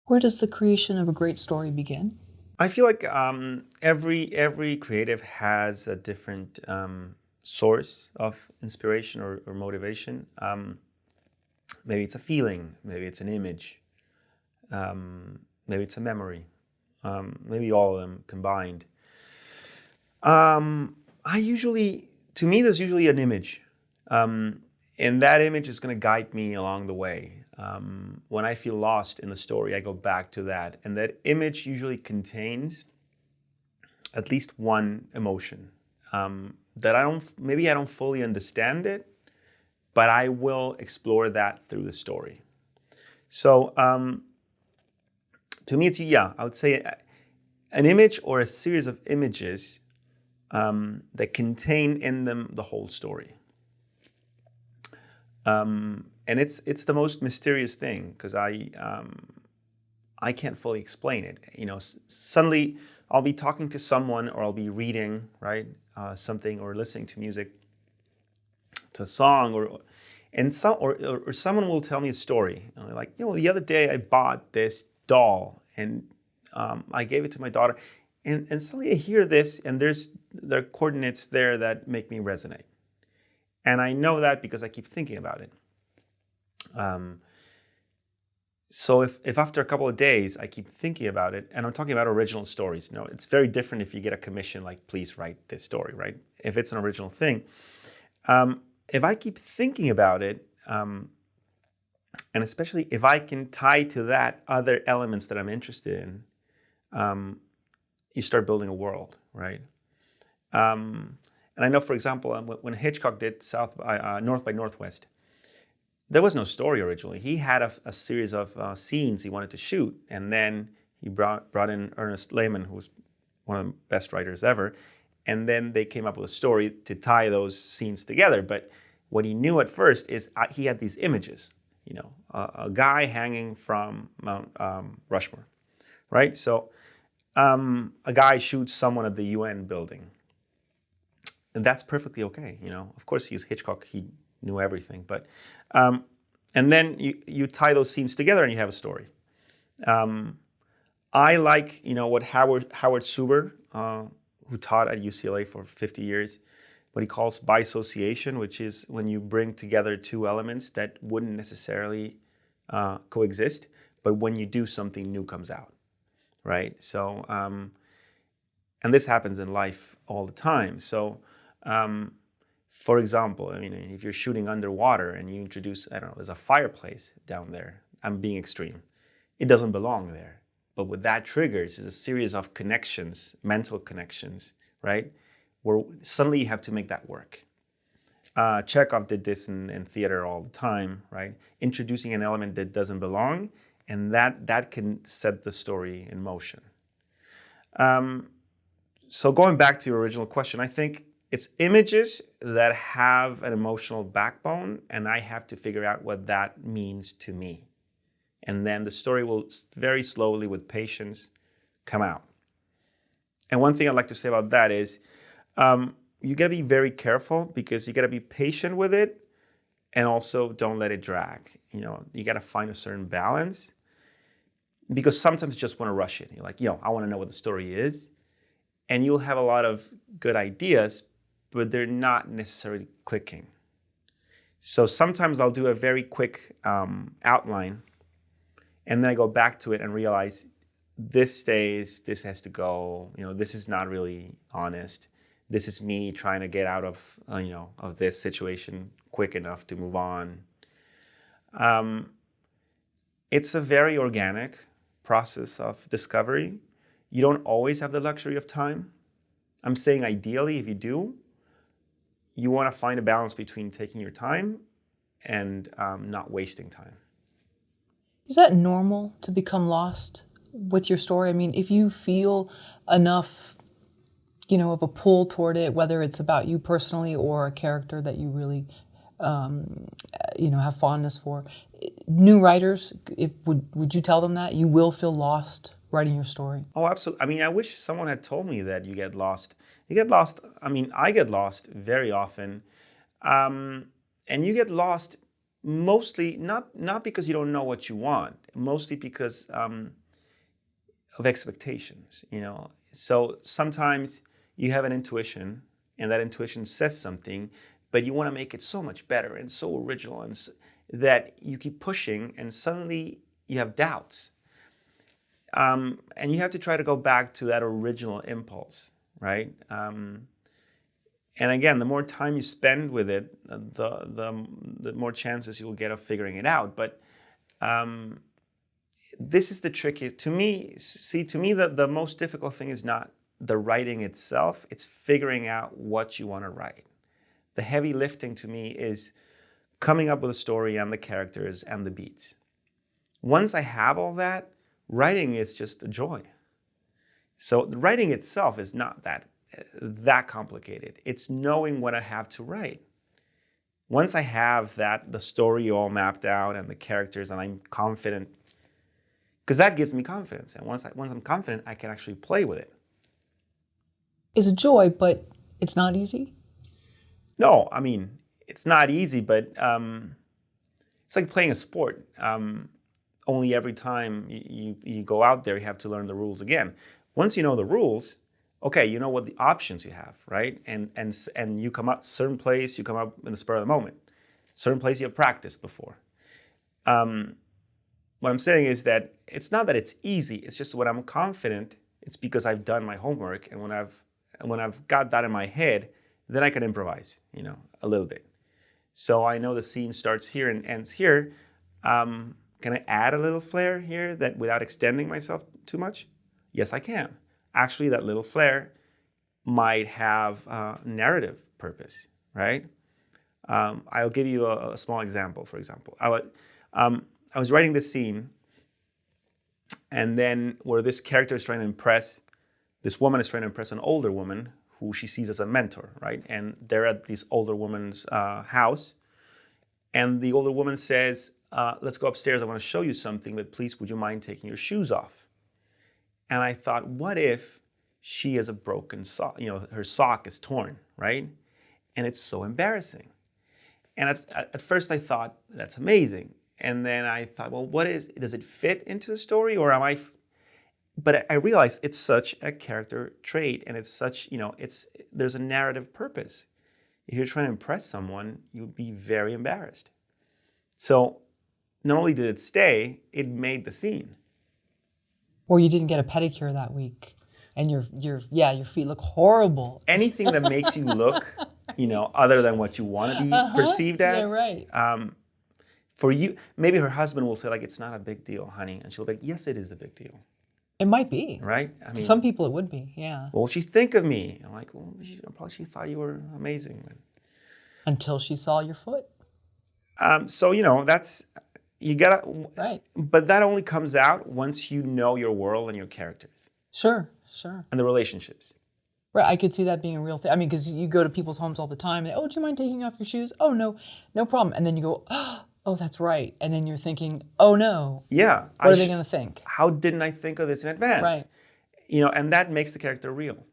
Where does the creation of a great story begin? I feel like every creative has a different source of inspiration or motivation. Maybe it's a feeling, maybe it's an image, maybe it's a memory, maybe all of them combined. To me, there's usually an image, and that image is going to guide me along the way. When I feel lost in the story, I go back to that, and that image usually contains at least one emotion that maybe I don't fully understand it, but I will explore that through the story. So to me, I would say an image or a series of images that contain in them the whole story. And it's the most mysterious thing because I can't fully explain it. Suddenly I'll be talking to someone, or I'll be reading, right, something, or listening to music, to a song, or someone will tell me a story. Like, the other day I bought this doll, and I gave it to my daughter, and suddenly I hear this, and there are coordinates there that make me resonate. And I know that because I keep thinking about it. So if after a couple of days I keep thinking about it, and I'm talking about original stories, it's very different if you get a commission like, please write this story, right? If it's an original thing, if I keep thinking about it, and especially if I can tie to that other elements that I'm interested in, you start building a world, right? And I know, for example, when Hitchcock did North by Northwest, there was no story originally. He had a series of scenes he wanted to shoot, and then he brought in Ernest Lehman, who was one of the best writers ever, and then they came up with a story to tie those scenes together. But what he knew at first is he had these images, a guy hanging from Mount Rushmore, right? So a guy shoots someone at the UN building, and that's perfectly okay. Of course, he's Hitchcock. He knew everything, but and then you tie those scenes together and you have a story. I like what Howard Suber, who taught at UCLA for 50 years, what he calls bisociation, which is when you bring together two elements that wouldn't necessarily coexist, but when you do, something new comes out, right? So and this happens in life all the time. So for example, if you're shooting underwater and you introduce, there's a fireplace down there. I'm being extreme. It doesn't belong there. But what that triggers is a series of connections, mental connections, right? Where suddenly you have to make that work. Chekhov did this in theater all the time, right? Introducing an element that doesn't belong, and that can set the story in motion. So going back to your original question, I think it's images that have an emotional backbone, and I have to figure out what that means to me. And then the story will very slowly, with patience, come out. And one thing I'd like to say about that is you got to be very careful, because you got to be patient with it, and also don't let it drag. You got to find a certain balance, because sometimes you just want to rush it. You're like, I want to know what the story is. And you'll have a lot of good ideas, but they're not necessarily clicking. So sometimes I'll do a very quick outline, and then I go back to it and realize this stays, this has to go, this is not really honest. This is me trying to get out of, of this situation quick enough to move on. It's a very organic process of discovery. You don't always have the luxury of time. I'm saying ideally, if you do, you want to find a balance between taking your time and not wasting time. Is that normal to become lost with your story? if you feel enough, of a pull toward it, whether it's about you personally or a character that you really, have fondness for, new writers, would you tell them that you will feel lost writing your story? Oh, absolutely. I wish someone had told me that you get lost. You get lost. I get lost very often. And you get lost mostly not because you don't know what you want, mostly because of expectations, you know. So sometimes you have an intuition, and that intuition says something, but you want to make it so much better and so original, and that you keep pushing, and suddenly you have doubts. And you have to try to go back to that original impulse, right? And again, the more time you spend with it, the more chances you'll get of figuring it out. But this is the tricky, to me, the most difficult thing is not the writing itself, it's figuring out what you want to write. The heavy lifting to me is coming up with a story and the characters and the beats. Once I have all that, writing is just a joy. So the writing itself is not that complicated. It's knowing what I have to write. Once I have the story all mapped out and the characters, and I'm confident, because that gives me confidence. And once I'm confident, I can actually play with it. It's a joy, but it's not easy? No, I mean, it's not easy, but it's like playing a sport. Only every time you go out there, you have to learn the rules again. Once you know the rules, okay, you know what the options you have, right? And you come up certain place, you come up in the spur of the moment. Certain place you have practiced before. What I'm saying is that it's not that it's easy. It's just when I'm confident, it's because I've done my homework, and when I've got that in my head, then I can improvise, you know, a little bit. So I know the scene starts here and ends here. Can I add a little flair here that without extending myself too much? Yes, I can. Actually, that little flair might have narrative purpose, right? I'll give you a small example. For example, I was writing this scene, and then where this character is trying to impress, this woman is trying to impress an older woman who she sees as a mentor, right? And they're at this older woman's house, and the older woman says, let's go upstairs, I want to show you something, but please, would you mind taking your shoes off? And I thought, what if she has a broken sock, you know, her sock is torn, right? And it's so embarrassing. And at first I thought, that's amazing. And then I thought, well, does it fit into the story, or am I? But I realized it's such a character trait, and it's such, you know, there's a narrative purpose. If you're trying to impress someone, you'd be very embarrassed. So not only did it stay, it made the scene. Or you didn't get a pedicure that week, and your feet look horrible. Anything that makes you look, you know, other than what you want to be perceived as. Yeah, right. For you, maybe her husband will say, like, it's not a big deal, honey. And she'll be like, yes, it is a big deal. It might be. Right? I mean, to some people it would be, yeah. What will she think of me? I'm like, well, she thought you were amazing. Until she saw your foot. So, you know, you gotta, right. But that only comes out once you know your world and your characters. Sure. And the relationships. Right, I could see that being a real thing. I mean, because you go to people's homes all the time, and, oh, do you mind taking off your shoes? Oh, no problem. And then you go, oh, that's right. And then you're thinking, oh no. Yeah. What are they going to think? How didn't I think of this in advance? Right. You know, and that makes the character real.